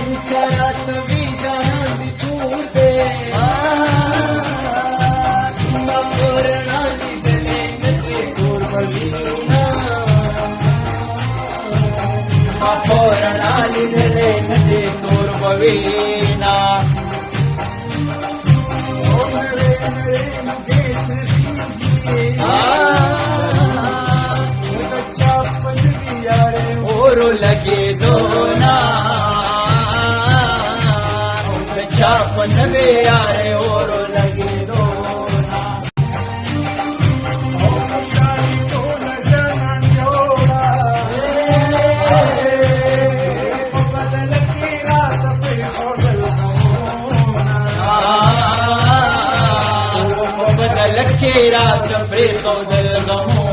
विचारात विजारांदी तूते पोरणाली दिले नते कोरबवीना पोरणाली दिले नते कोरबवीना और लगे दोना छापन में यारे और लगे दोना बदल के रात पे सौदल गमो